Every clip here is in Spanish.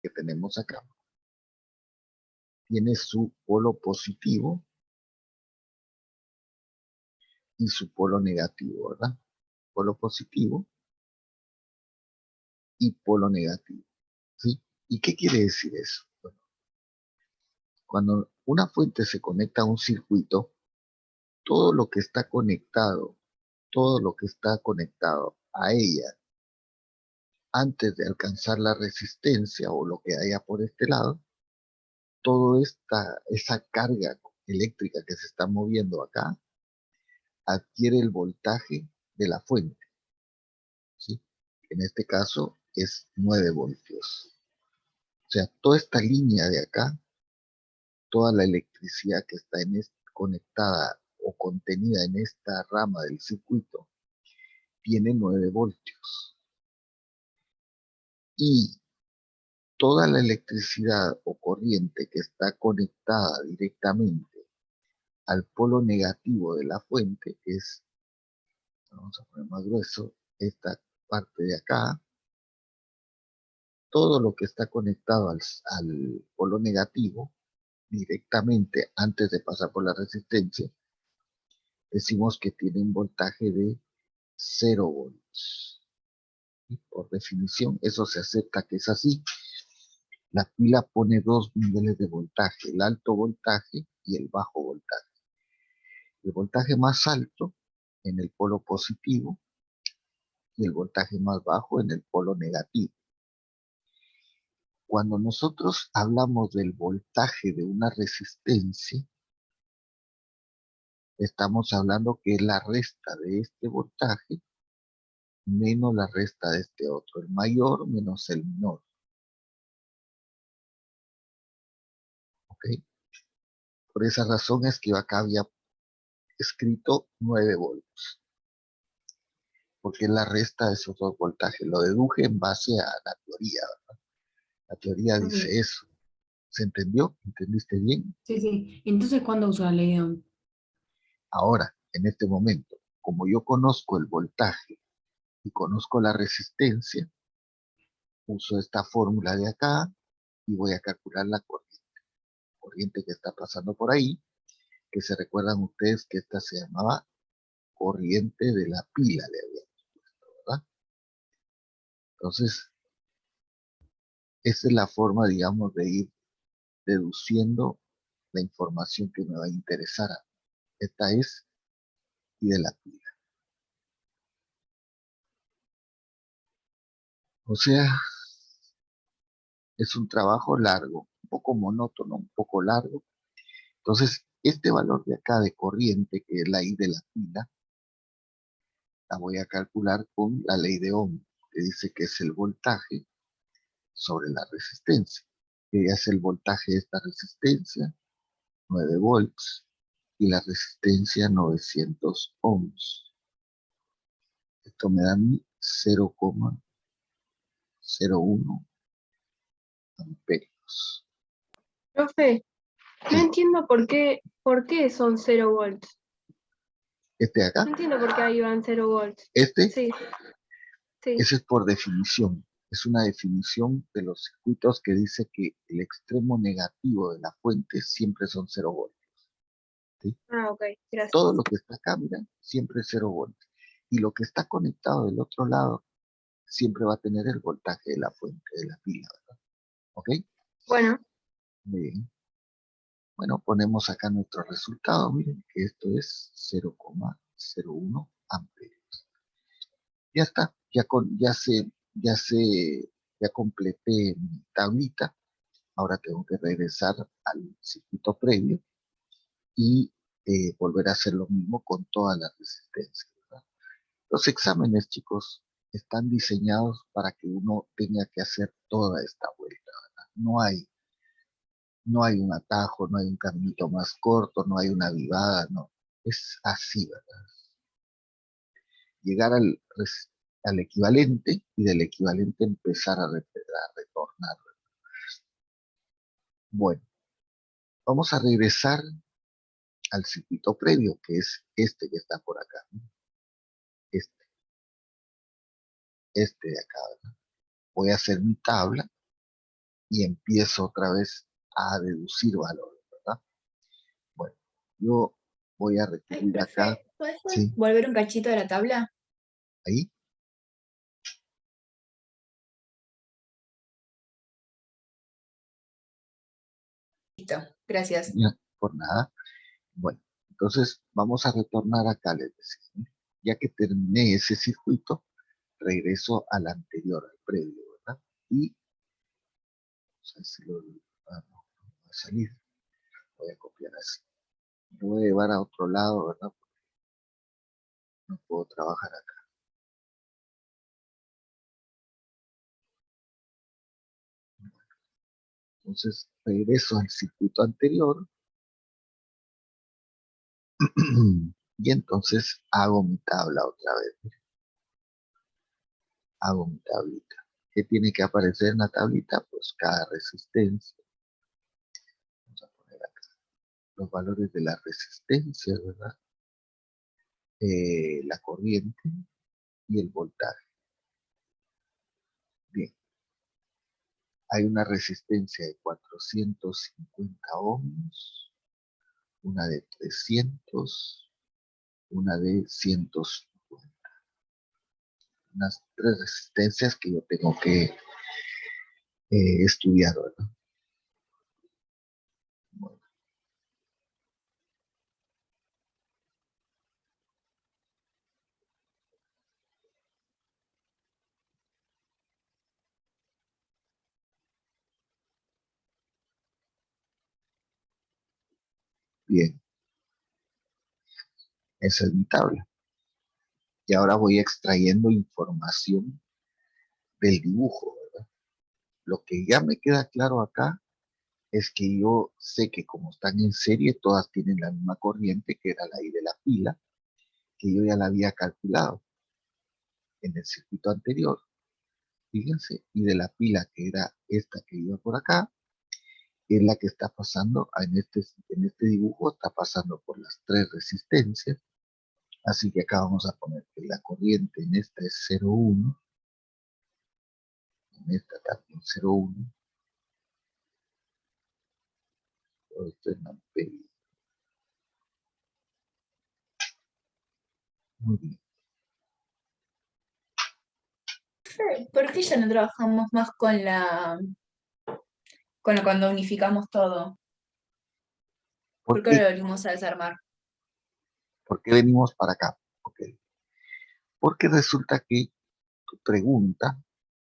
que tenemos acá tiene su polo positivo y su polo negativo, ¿verdad? Polo positivo y polo negativo, ¿sí? ¿Y qué quiere decir eso? Bueno, cuando una fuente se conecta a un circuito, todo lo que está conectado, todo lo que está conectado a ella antes de alcanzar la resistencia o lo que haya por este lado, toda esa carga eléctrica que se está moviendo acá adquiere el voltaje de la fuente, ¿sí? En este caso es 9 voltios. O sea, toda esta línea de acá, toda la electricidad que está conectada o contenida en esta rama del circuito, tiene 9 voltios. Y toda la electricidad o corriente que está conectada directamente al polo negativo de la fuente, que es, vamos a poner más grueso, esta parte de acá, todo lo que está conectado al polo negativo directamente antes de pasar por la resistencia, decimos que tiene un voltaje de 0 volts. Y por definición, eso se acepta que es así. La pila pone dos niveles de voltaje, el alto voltaje y el bajo voltaje. El voltaje más alto en el polo positivo y el voltaje más bajo en el polo negativo. Cuando nosotros hablamos del voltaje de una resistencia, estamos hablando que es la resta de este voltaje menos la resta de este otro, el mayor menos el menor. ¿Ok? Por esa razón es que yo acá había escrito 9 volts, porque es la resta de esos dos voltajes. Lo deduje en base a la teoría, ¿verdad? La teoría Ok, dice eso. ¿Se entendió? ¿Entendiste bien? sí, sí. Entonces, ¿cuándo uso la ley de Ohm? Ahora, en este momento, como yo conozco el voltaje y conozco la resistencia, uso esta fórmula de acá y voy a calcular la corriente que está pasando por ahí, que se recuerdan ustedes que esta se llamaba corriente de la pila, le habíamos puesto, ¿verdad? Entonces, esa es la forma, digamos, de ir deduciendo la información que me va a interesar. Esta es y de la pila. O sea, es un trabajo largo, un poco monótono, un poco largo. Entonces, este valor de acá de corriente, que es la I de la pila, la voy a calcular con la ley de Ohm, que dice que es el voltaje sobre la resistencia, que ya es el voltaje de esta resistencia, 9 volts, y la resistencia 900 ohms. Esto me da a mí 0,01 amperios. Profe, no Sí, entiendo por qué son 0 volts. este de No acá, entiendo por qué ahí van 0 volts. este, Sí, sí. ese es por definición. Es una definición de los circuitos que dice que el extremo negativo de la fuente siempre son 0 volts. ¿Sí? Ah, ok, Todo gracias. lo que está acá, mira, siempre es 0 volts. Y lo que está conectado del otro lado siempre va a tener el voltaje de la fuente, de la pila, ¿verdad? ¿Ok? Bueno, Muy bien. Bueno, ponemos acá nuestro resultado. Miren que esto es 0,01 amperios. Ya está, ya completé mi tablita. Ahora tengo que regresar al circuito previo y volver a hacer lo mismo con todas las resistencias, ¿verdad? Los exámenes, chicos, están diseñados para que uno tenga que hacer toda esta vuelta, ¿verdad? No hay un atajo, no hay un caminito más corto, no hay una vivada, no. Es así, ¿verdad? Llegar al equivalente y del equivalente empezar a retornar. Bueno, vamos a regresar al circuito previo, que es este que está por acá, ¿no? Este, este de acá, ¿verdad? Voy a hacer mi tabla y empiezo otra vez a deducir valores, ¿verdad? Bueno, yo voy a Ay, recurrir acá, profe, ¿puedes ¿sí? volver un cachito a la tabla? Ahí, Listo, gracias. ya, por nada. Bueno, entonces vamos a retornar acá, les decía, ¿no? Ya que terminé ese circuito, regreso al anterior, al previo, ¿verdad? Y, vamos a ver si no va a salir, voy a copiar así. Lo voy a llevar a otro lado, ¿verdad? No puedo trabajar acá. Entonces, regreso al circuito anterior y entonces hago mi tabla otra vez. Hago mi tablita. ¿Qué tiene que aparecer en la tablita? Pues cada resistencia. Vamos a poner acá los valores de la resistencia, ¿verdad? La corriente y el voltaje. Bien, hay una resistencia de 450 ohms, una de 300, una de 150. Unas tres resistencias que yo tengo que estudiar, ¿verdad? Bueno, bien, esa es mi tabla. Y ahora voy extrayendo información del dibujo, ¿verdad? Lo que ya me queda claro acá es que yo sé que como están en serie, todas tienen la misma corriente, que era la I de la pila, que yo ya la había calculado en el circuito anterior, fíjense, y de la pila que era esta que iba por acá, es la que está pasando en este dibujo, está pasando por las tres resistencias, así que acá vamos a poner que la corriente en esta es 0,1, en esta también 0,1, todo esto es amperio. Muy bien. ¿Por qué ya no trabajamos más con cuando unificamos todo? ¿Por ¿Por qué qué, lo volvimos a desarmar? por qué venimos para acá? Okay. Porque resulta que tu pregunta,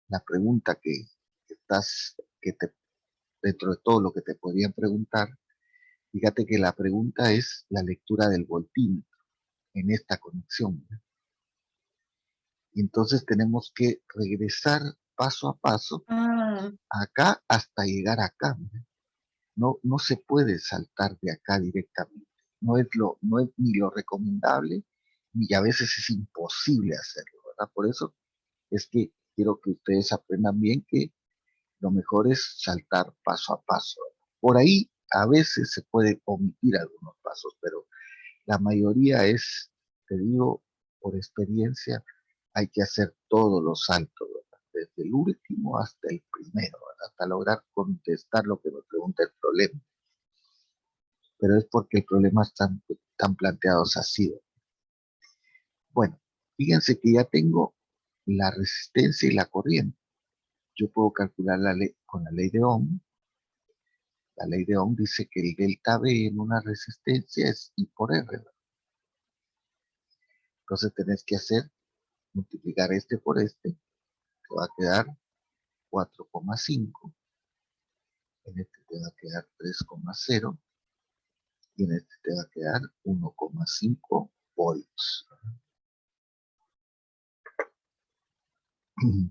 la pregunta que estás, que te, dentro de todo lo que te podrían preguntar, fíjate que la pregunta es la lectura del voltímetro en esta conexión, ¿no? Y entonces tenemos que regresar paso a paso Ah, acá hasta llegar acá, ¿no? No se puede saltar de acá directamente. No es ni lo recomendable, ni a veces es imposible hacerlo, ¿verdad? Por eso es que quiero que ustedes aprendan bien que lo mejor es saltar paso a paso. Por ahí a veces se puede omitir algunos pasos, pero la mayoría es, te digo, por experiencia, hay que hacer todos los saltos, ¿verdad? Desde el último hasta el primero, ¿verdad? Hasta lograr contestar lo que nos pregunta el problema. Pero es porque el problema están planteados así, ¿verdad? Bueno, fíjense que ya tengo la resistencia y la corriente. Yo puedo calcular con la ley de Ohm. La ley de Ohm dice que el delta V en una resistencia es I por R, ¿verdad? Entonces tenés que multiplicar este por este, te va a quedar 4,5, en este te va a quedar 3,0 y en este te va a quedar 1,5 volts.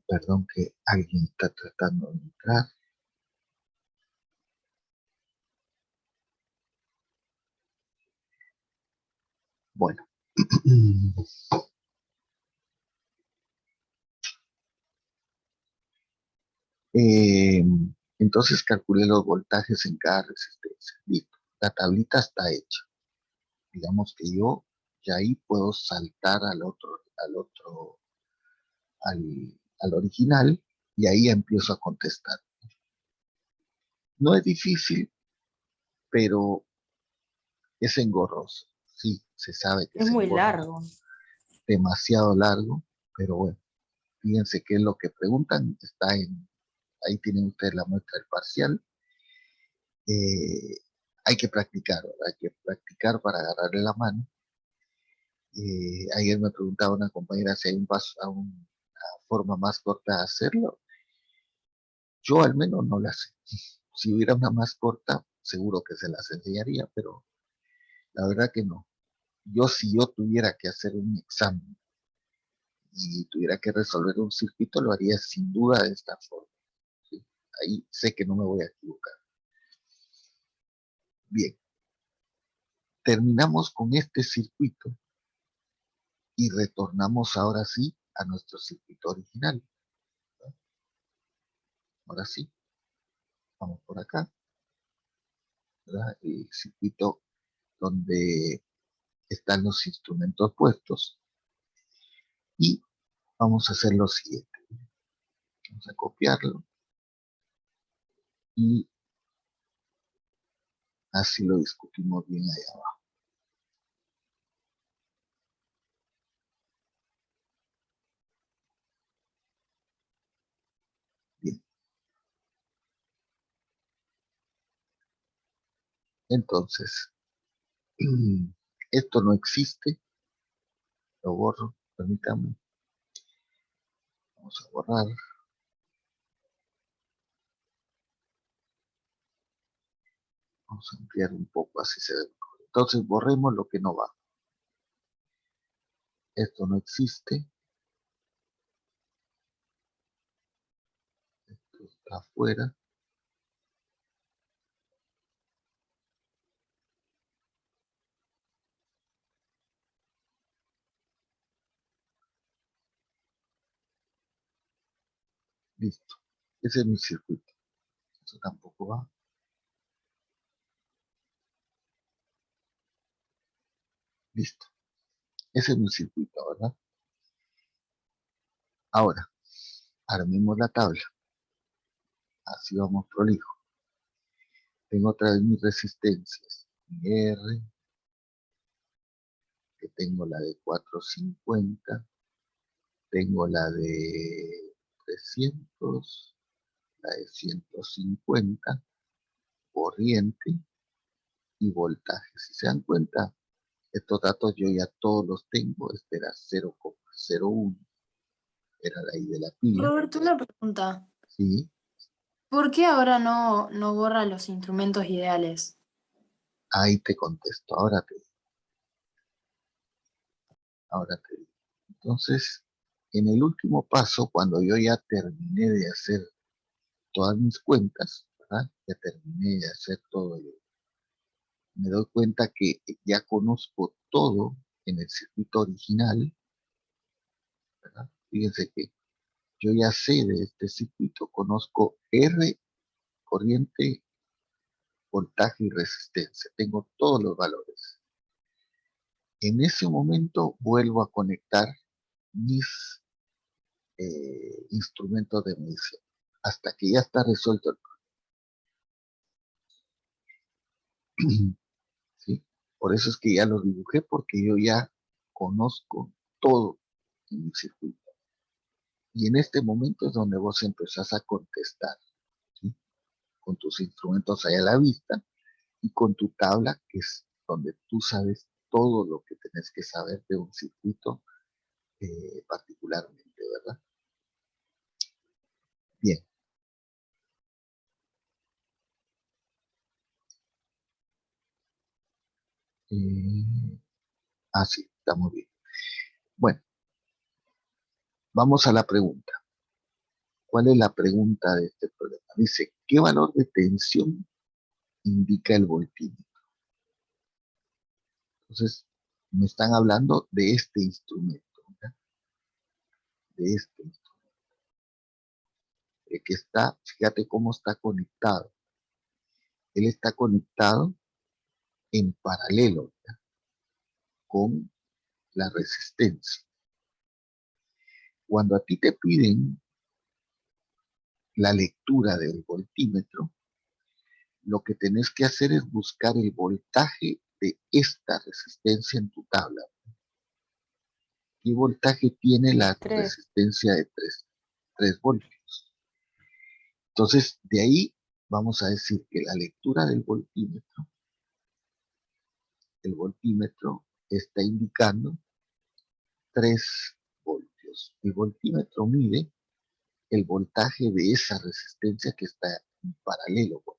Perdón que alguien está tratando de entrar. Bueno. Eh, entonces calculé los voltajes en cada resistencia. Listo. La tablita está hecha. Digamos que yo ya ahí puedo saltar al original y ahí empiezo a contestar. No es difícil, pero es engorroso. Sí, se sabe que Es es muy engorroso, largo. demasiado largo, pero bueno, fíjense qué es lo que preguntan. Ahí tienen ustedes la muestra del parcial. Eh, hay que practicar, ¿verdad? Hay que practicar para agarrarle la mano. Ayer me preguntaba una compañera si hay una forma más corta de hacerlo. Yo al menos no la sé. Si hubiera una más corta, seguro que se las enseñaría, pero la verdad que no. Si yo tuviera que hacer un examen y tuviera que resolver un circuito, lo haría sin duda de esta forma. ¿Sí? Ahí sé que no me voy a equivocar. Bien, terminamos con este circuito y retornamos ahora sí a nuestro circuito original. Ahora sí, vamos por acá, ¿verdad? El circuito donde están los instrumentos puestos y vamos a hacer lo siguiente. Vamos a copiarlo y así lo discutimos bien allá abajo. Bien, entonces, esto no existe, lo borro, permítame, vamos a borrar, vamos a ampliar un poco, así se ve mejor. Entonces, borremos lo que no va. Esto no existe, esto está afuera, listo. Ese es mi circuito, eso tampoco va, listo. Ese es mi circuito, ¿verdad? Ahora, armemos la tabla, así vamos prolijo. Tengo otra vez mis resistencias, mi R, que tengo la de 450, tengo la de 300, la de 150, corriente y voltaje. Si se dan cuenta, estos datos yo ya todos los tengo. Este era 0,01, era la I de la pila, Roberto, una pregunta. ¿sí? ¿Por qué ahora no borra los instrumentos ideales? Ahí te contesto, ahora te digo. Entonces, en el último paso, cuando yo ya terminé de hacer todas mis cuentas, ¿verdad? Ya terminé de hacer todo, me doy cuenta que ya conozco todo en el circuito original, ¿verdad? Fíjense que yo ya sé de este circuito, conozco R, corriente, voltaje y resistencia, tengo todos los valores. En ese momento vuelvo a conectar mis instrumentos de medición, hasta que ya está resuelto el problema. ¿Sí? Por eso es que ya lo dibujé, porque yo ya conozco todo en mi circuito. Y en este momento es donde vos empezás a contestar, ¿sí? Con tus instrumentos ahí a la vista y con tu tabla, que es donde tú sabes todo lo que tenés que saber de un circuito particularmente, ¿verdad? Bien. Sí, está muy bien. Bueno, vamos a la pregunta. ¿Cuál es la pregunta de este problema? Dice, ¿qué valor de tensión indica el voltímetro? Entonces, me están hablando de este instrumento, ¿verdad? De este instrumento. Que está, fíjate cómo está conectado. Él está conectado en paralelo, ¿verdad? Con la resistencia. Cuando a ti te piden la lectura del voltímetro, lo que tenés que hacer es buscar el voltaje de esta resistencia en tu tabla. ¿Qué voltaje tiene la 3. resistencia de 3 voltios? Entonces, de ahí vamos a decir que la lectura del voltímetro, el voltímetro está indicando 3 voltios. El voltímetro mide el voltaje de esa resistencia que está en paralelo con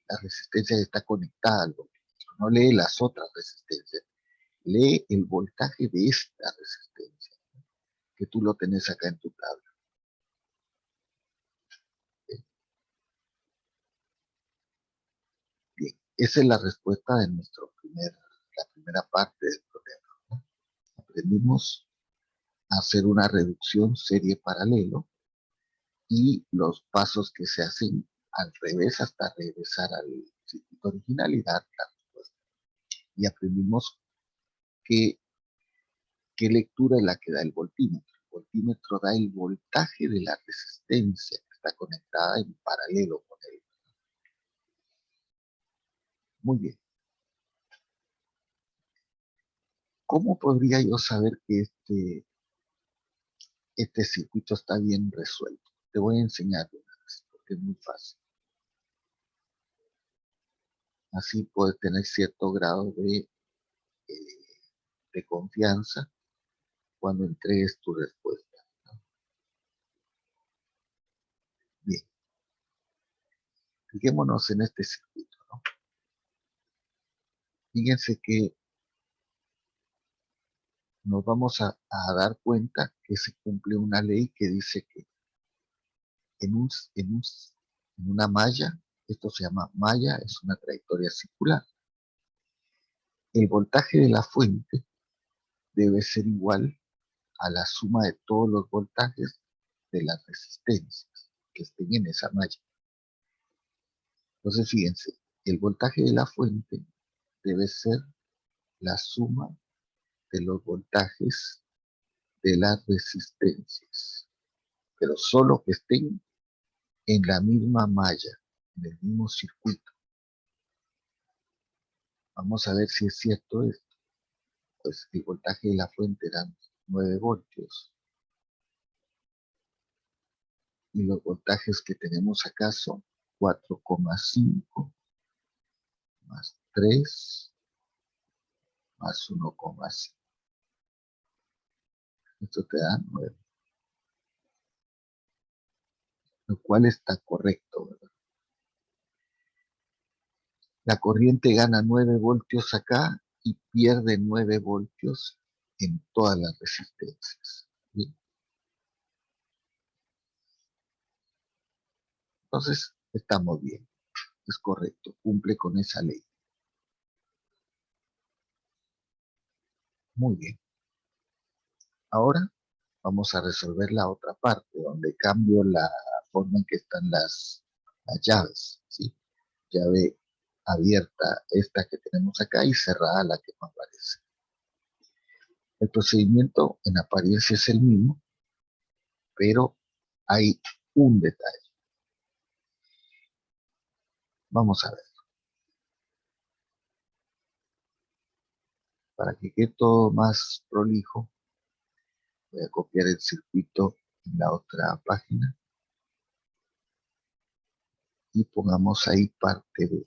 la resistencia que está conectada al voltímetro. No lee las otras resistencias, lee el voltaje de esta resistencia, que tú lo tenés acá en tu tabla. Bien, esa es la respuesta de la primera parte del problema, ¿no? Aprendimos a hacer una reducción serie paralelo y los pasos que se hacen al revés hasta regresar al circuito original y dar la respuesta. Y aprendimos qué lectura es la que da el voltímetro. El voltímetro da el voltaje de la resistencia que está conectada en paralelo con él. Muy bien. ¿Cómo podría yo saber que este circuito está bien resuelto? Te voy a enseñar una vez, porque es muy fácil. Así puedes tener cierto grado de confianza cuando entregues tu respuesta, ¿no? Bien, fijémonos en este circuito, ¿no? Fíjense que nos vamos a dar cuenta que se cumple una ley que dice que en una malla, esto se llama malla, es una trayectoria circular. El voltaje de la fuente debe ser igual a la suma de todos los voltajes de las resistencias que estén en esa malla. Entonces, fíjense, el voltaje de la fuente debe ser la suma de los voltajes de las resistencias, pero solo que estén en la misma malla, en el mismo circuito. Vamos a ver si es cierto esto. Pues el voltaje de la fuente eran 9 voltios. Y los voltajes que tenemos acá son 4,5 más 3 más 1,5. Esto te da 9. Lo cual está correcto, ¿verdad? La corriente gana 9 voltios acá y pierde 9 voltios en todas las resistencias. ¿Bien? Entonces, estamos bien. Es correcto, cumple con esa ley. Muy bien. Ahora vamos a resolver la otra parte, donde cambio la forma en que están las llaves, ¿sí? Llave abierta esta que tenemos acá y cerrada la que no aparece. El procedimiento en apariencia es el mismo, pero hay un detalle. Vamos a ver. Para que quede todo más prolijo, voy a copiar el circuito en la otra página y pongamos ahí parte de.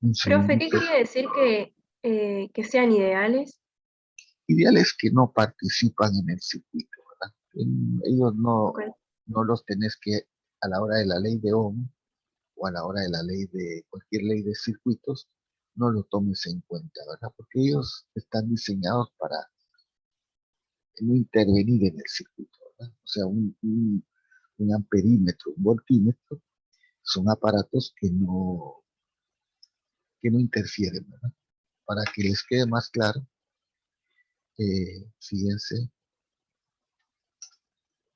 Un Profe, ¿qué segundito. quiere decir que sean ideales? Ideales que no participan en el circuito, ¿verdad? Ellos Ok. no los tenés que, a la hora de la ley de Ohm o a la hora de la ley de cualquier ley de circuitos, no lo tomes en cuenta, ¿verdad? Porque ellos están diseñados para no intervenir en el circuito, ¿verdad? O sea, un amperímetro, un voltímetro, son aparatos que no interfieren, ¿verdad? Para que les quede más claro, fíjense,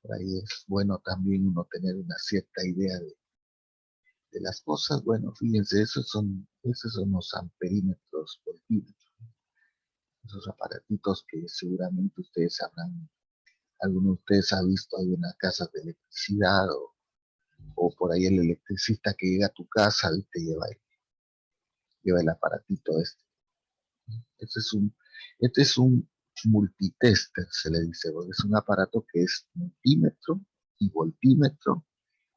por ahí es bueno también uno tener una cierta idea de las cosas. Bueno, fíjense, esos son los amperímetros, voltímetros. esos aparatitos que seguramente ustedes sabrán, alguno de ustedes ha visto ahí en las casas de electricidad o por ahí el electricista que llega a tu casa y te lleva el aparatito este. Este es un, este es un multitester, se le dice, porque es un aparato que es multímetro y voltímetro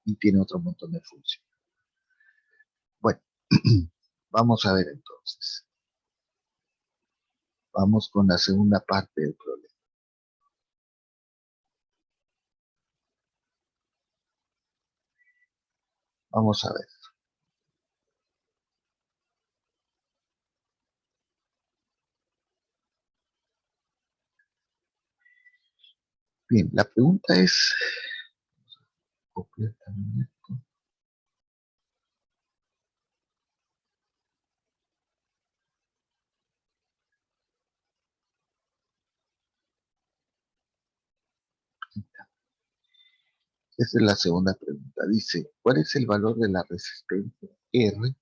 y tiene otro montón de funciones. Bueno, vamos a ver entonces. Vamos con la segunda parte del problema. Vamos a ver. Bien, la pregunta es, copiar también esto. Esa es la segunda pregunta. Dice, ¿cuál es el valor de la resistencia R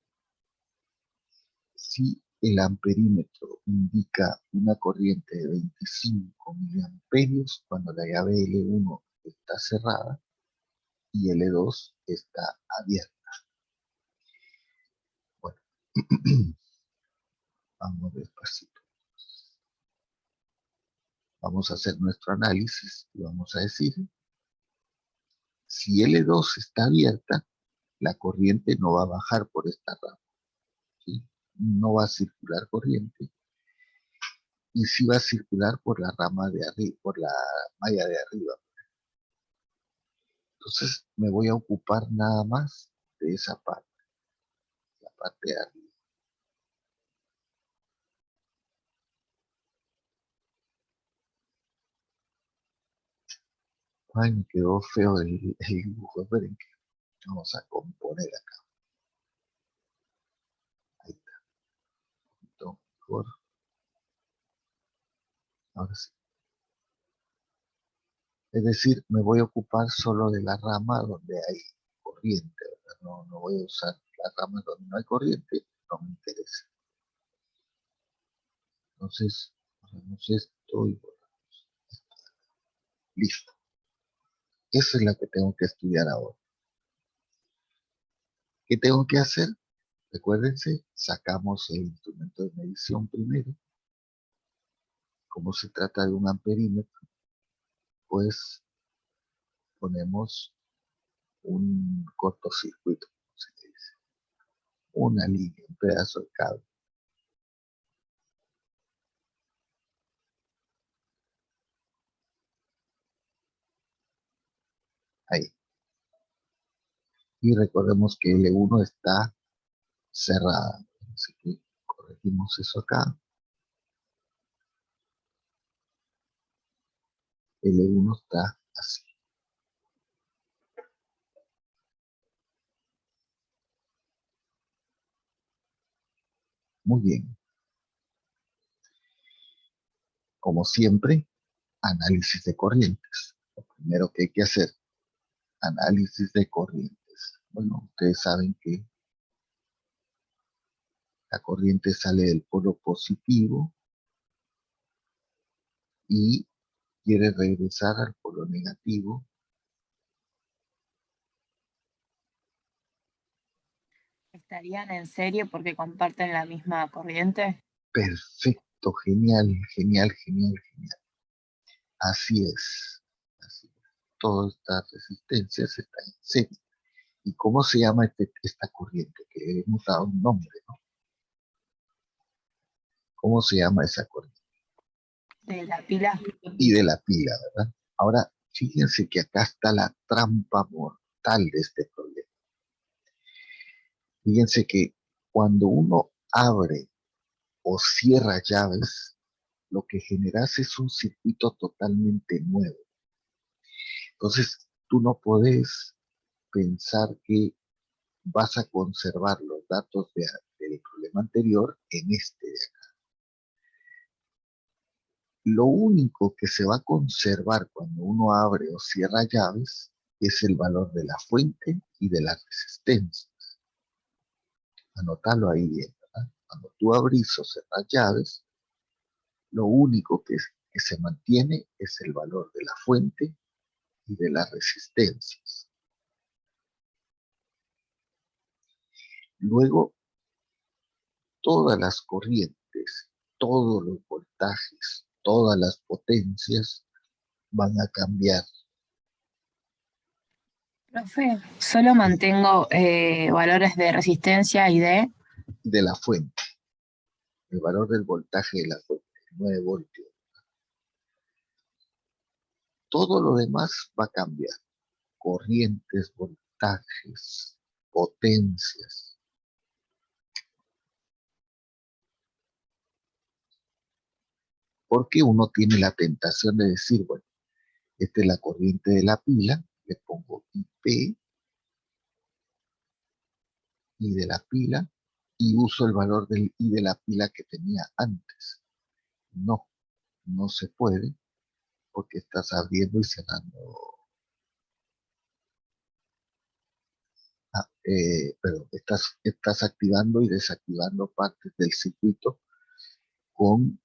si el amperímetro indica una corriente de 25 miliamperios cuando la llave L1 está cerrada y L2 está abierta? Bueno, vamos despacito. Vamos a hacer nuestro análisis y vamos a decir, si L2 está abierta, la corriente no va a bajar por esta rama, ¿sí? No va a circular corriente y sí va a circular por la rama de arriba, por la malla de arriba. Entonces me voy a ocupar nada más de esa parte, la parte de arriba. Ay, me quedó feo el dibujo. Esperen que vamos a componer acá. Ahí está. Un poquito mejor. Ahora sí. Es decir, me voy a ocupar solo de la rama donde hay corriente, ¿verdad? No voy a usar las ramas donde no hay corriente, no me interesa. Entonces, hacemos esto y borramos. Listo. Esa es la que tengo que estudiar ahora. ¿Qué tengo que hacer? Recuérdense, sacamos el instrumento de medición primero. Como se trata de un amperímetro, pues ponemos un cortocircuito, como se le dice. Una línea, un pedazo de cable. Ahí. Y recordemos que L1 está cerrada. Así que corregimos eso acá. L1 está así. Muy bien. Como siempre, análisis de corrientes. Lo primero que hay que hacer, análisis de corrientes. Bueno, ustedes saben que la corriente sale del polo positivo y quiere regresar al polo negativo. ¿Estarían en serie porque comparten la misma corriente? Perfecto, genial, genial, genial, genial. Así es. Así es. Todas estas resistencias están en serie. ¿Y cómo se llama esta corriente? Que le hemos dado un nombre, ¿no? ¿Cómo se llama esa corriente? ¿De la pila? Y de la pila, ¿verdad? Ahora, fíjense que acá está la trampa mortal de este problema. Fíjense que cuando uno abre o cierra llaves, lo que generas es un circuito totalmente nuevo. Entonces, tú no podés pensar que vas a conservar los datos del problema anterior en este de acá. Lo único que se va a conservar cuando uno abre o cierra llaves es el valor de la fuente y de las resistencias. Anótalo ahí bien, ¿verdad? Cuando tú abrís o cerras llaves, Lo único que se mantiene es el valor de la fuente y de las resistencias. Luego, todas las corrientes, todos los voltajes, todas las potencias van a cambiar. Profe, solo mantengo valores de resistencia y De la fuente, el valor del voltaje de la fuente, 9 voltios. Todo lo demás va a cambiar. Corrientes, voltajes, potencias. Porque uno tiene la tentación de decir, bueno, esta es la corriente de la pila, le pongo IP y de la pila y uso el valor del I de la pila que tenía antes. No, no se puede porque estás abriendo y cerrando, perdón, estás activando y desactivando partes del circuito con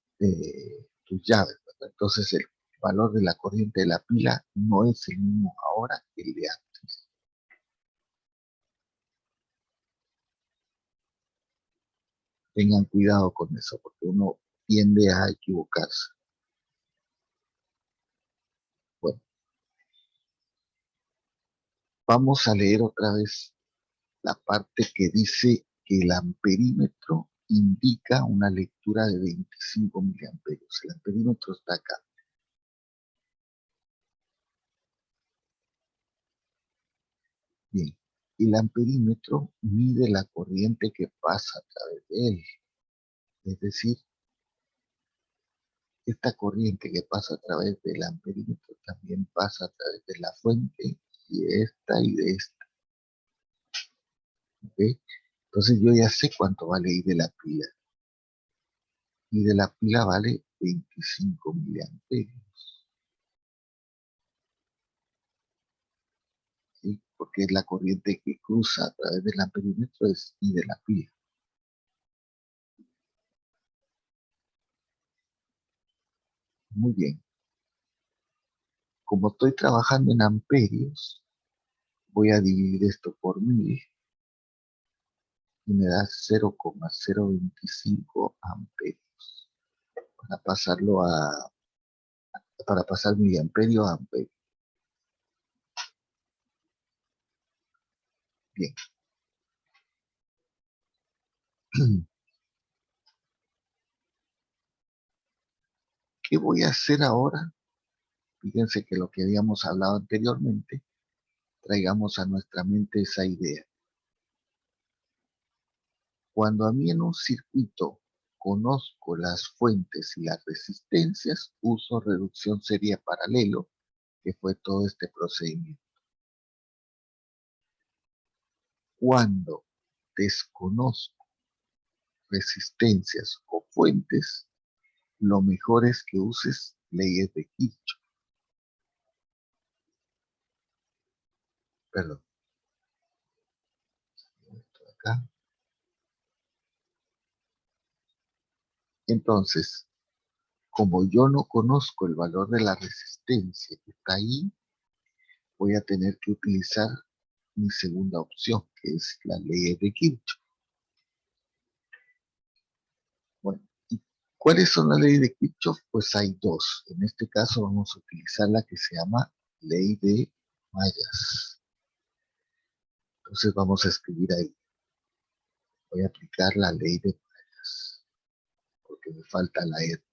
tus llaves, ¿verdad? Entonces el valor de la corriente de la pila no es el mismo ahora que el de antes. Tengan cuidado con eso porque uno tiende a equivocarse. Bueno, vamos a leer otra vez la parte que dice que el amperímetro indica una lectura de 25 miliamperios. El amperímetro está acá. Bien, el amperímetro mide la corriente que pasa a través de él. Es decir, esta corriente que pasa a través del amperímetro también pasa a través de la fuente y de esta. ¿Ok? Entonces yo ya sé cuánto vale I de la pila. I de la pila vale 25 miliamperios. ¿Sí? Porque la corriente que cruza a través del amperímetro es I de la pila. Muy bien. Como estoy trabajando en amperios, voy a dividir esto por 1000 y me da 0,025 amperios para pasar miliamperio a amperio. Bien. ¿Qué voy a hacer ahora? Fíjense que lo que habíamos hablado anteriormente, traigamos a nuestra mente esa idea. Cuando a mí en un circuito conozco las fuentes y las resistencias, uso reducción serie paralelo, que fue todo este procedimiento. Cuando desconozco resistencias o fuentes, lo mejor es que uses leyes de Kirchhoff. Perdón. Esto de acá. Entonces, como yo no conozco el valor de la resistencia que está ahí, voy a tener que utilizar mi segunda opción, que es la ley de Kirchhoff. Bueno, ¿y cuáles son las leyes de Kirchhoff? Pues hay dos. En este caso vamos a utilizar la que se llama ley de mallas. Entonces vamos a escribir ahí. Voy a aplicar la ley de mallas, porque me falta la R.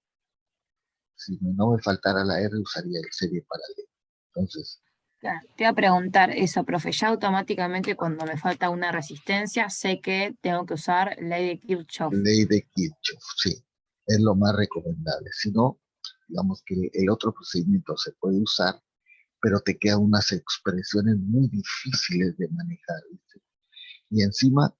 Si no me faltara la R, usaría el serie paralelo. Entonces, Claro, te iba a preguntar eso, profe. Ya automáticamente cuando me falta una resistencia, sé que tengo que usar ley de Kirchhoff. ley de Kirchhoff, sí, es lo más recomendable. Si no, digamos que el otro procedimiento se puede usar, pero te quedan unas expresiones muy difíciles de manejar, ¿viste? Y encima,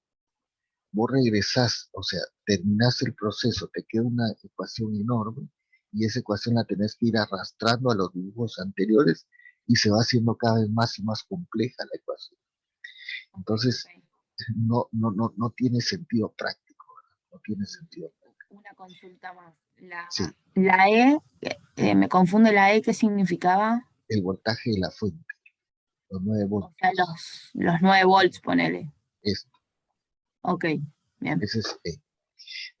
vos regresás, o sea, terminás el proceso, te queda una ecuación enorme, y esa ecuación la tenés que ir arrastrando a los dibujos anteriores, y se va haciendo cada vez más y más compleja la ecuación. Entonces, Ok. no tiene sentido práctico, ¿verdad? No tiene sentido práctico. Una consulta más. Sí, La E, me confunde la E, ¿qué significaba? el voltaje de la fuente, los 9 O sea, voltios. los 9 volts, ponele. Esto, Ok, bien. ese es E.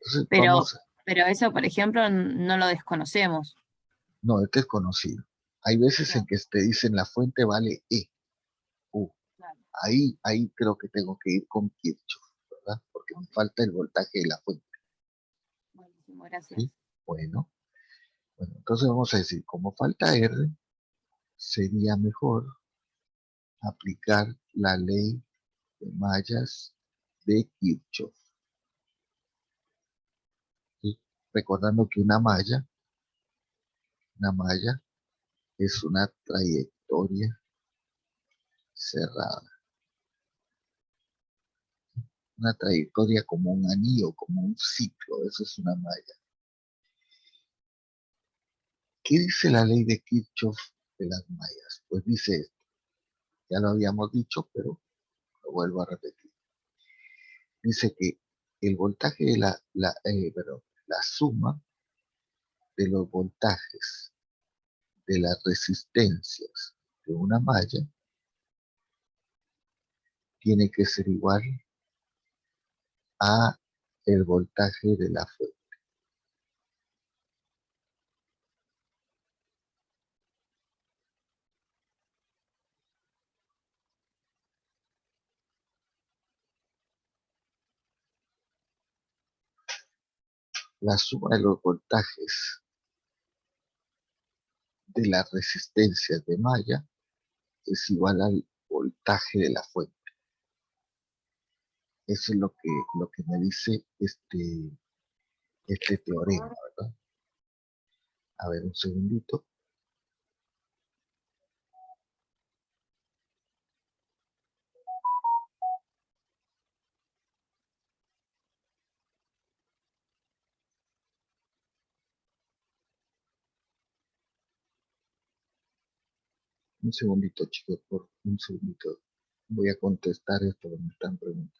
Entonces Pero, vamos, pero eso, por ejemplo, no lo desconocemos. no, este es conocido. Hay veces en Claro, que te dicen la fuente vale E. claro. Ahí creo que tengo que ir con Kirchhoff, ¿verdad? Porque me Ok, falta el voltaje de la fuente, buenísimo, gracias. ¿sí? Bueno, bueno, entonces vamos a decir, como falta R, sería mejor aplicar la ley de mallas de Kirchhoff, ¿sí? Recordando que una malla es una trayectoria cerrada, una trayectoria como un anillo, como un ciclo, eso es una malla. ¿Qué dice la ley de Kirchhoff de las mallas? Pues dice esto, ya lo habíamos dicho, pero lo vuelvo a repetir. Dice que el voltaje de la suma de los voltajes de las resistencias de una malla tiene que ser igual a el voltaje de la fuente. La suma de los voltajes de las resistencias de malla es igual al voltaje de la fuente. Eso es lo que me dice este teorema, ¿verdad? A ver, un segundito. Un segundito, chicos, por un segundito. Voy a contestar esto que me están preguntando.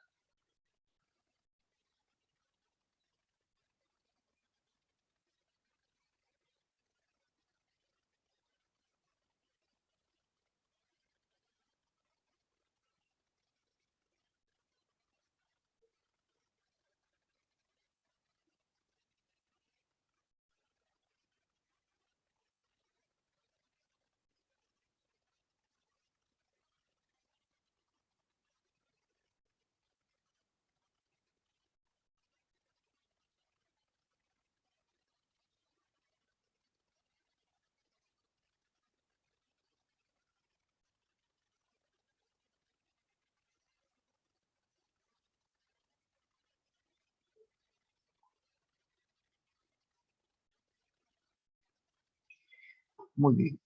Muy bien,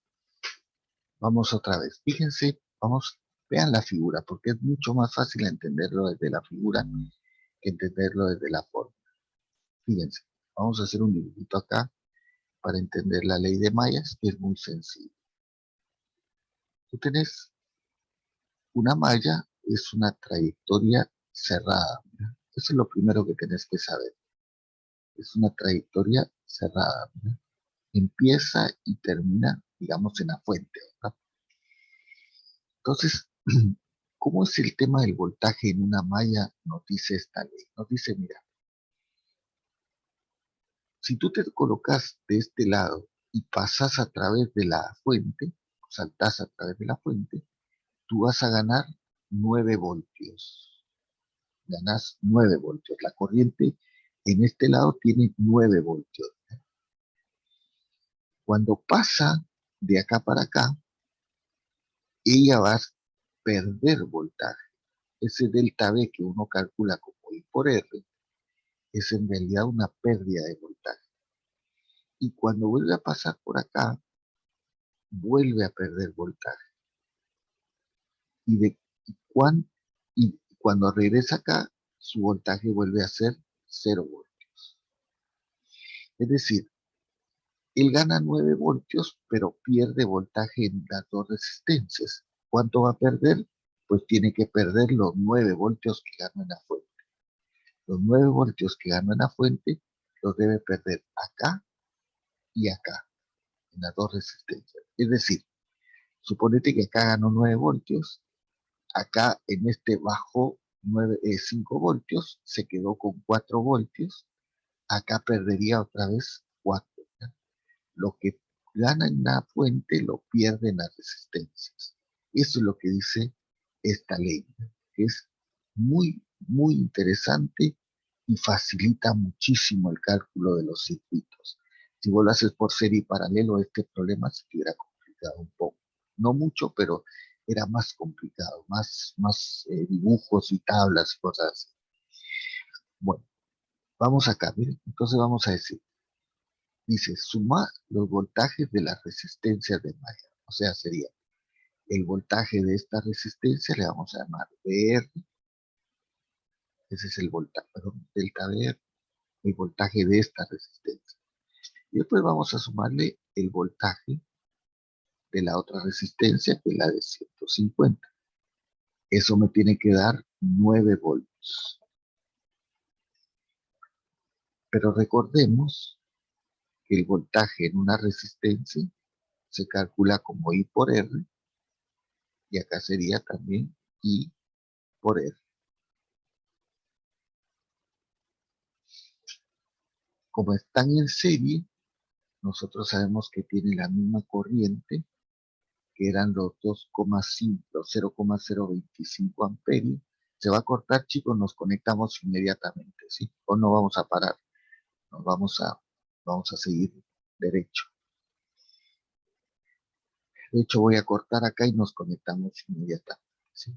vamos otra vez. Fíjense, vean la figura, porque es mucho más fácil entenderlo desde la figura que entenderlo desde la forma. Fíjense, vamos a hacer un dibujito acá para entender la ley de mallas, que es muy sencillo. Tú tenés una malla, es una trayectoria cerrada. ¿Mira? Eso es lo primero que tenés que saber. Es una trayectoria cerrada. ¿Mira? Empieza y termina, digamos, en la fuente, ¿verdad? Entonces, ¿cómo es el tema del voltaje en una malla? Nos dice esta ley. Nos dice, mira, si tú te colocas de este lado y pasas a través de la fuente, saltas a través de la fuente, tú vas a ganar 9 voltios. Ganas 9 voltios. La corriente en este lado tiene 9 voltios. Cuando pasa de acá para acá, ella va a perder voltaje. Ese delta V que uno calcula como I por R es en realidad una pérdida de voltaje. Y cuando vuelve a pasar por acá, vuelve a perder voltaje. Y, de, cuan, y cuando regresa acá, su voltaje vuelve a ser 0 voltios. Es decir, él gana 9 voltios, pero pierde voltaje en las dos resistencias. ¿Cuánto va a perder? Pues tiene que perder los 9 voltios que gana en la fuente. Los 9 voltios que gana en la fuente los debe perder acá y acá, en las dos resistencias. Es decir, suponete que acá ganó 9 voltios, acá en este bajó 5 voltios, se quedó con 4 voltios, acá perdería otra vez 4. ¿Ya? Lo que gana en la fuente lo pierde en las resistencias. Eso es lo que dice esta ley, que es muy, muy interesante y facilita muchísimo el cálculo de los circuitos. Si vos lo haces por serie y paralelo, este problema se te hubiera complicado un poco. No mucho, pero era más complicado, más dibujos y tablas y cosas así. Bueno, vamos acá, miren. Entonces vamos a decir, dice, suma los voltajes de las resistencias de Mayer. O sea, sería el voltaje de esta resistencia, le vamos a llamar VR, ese es el voltaje, perdón, delta VR, el voltaje de esta resistencia. Y después vamos a sumarle el voltaje de la otra resistencia, que es la de 150. Eso me tiene que dar 9 voltios. Pero recordemos que el voltaje en una resistencia se calcula como I por R, y acá sería también I por R. Como están en serie, nosotros sabemos que tiene la misma corriente, que eran los 2,5, los 0,025 amperios. Se va a cortar, chicos, nos conectamos inmediatamente, ¿sí? O no vamos a parar, nos vamos a seguir derecho. De hecho, voy a cortar acá y nos conectamos inmediatamente, ¿sí?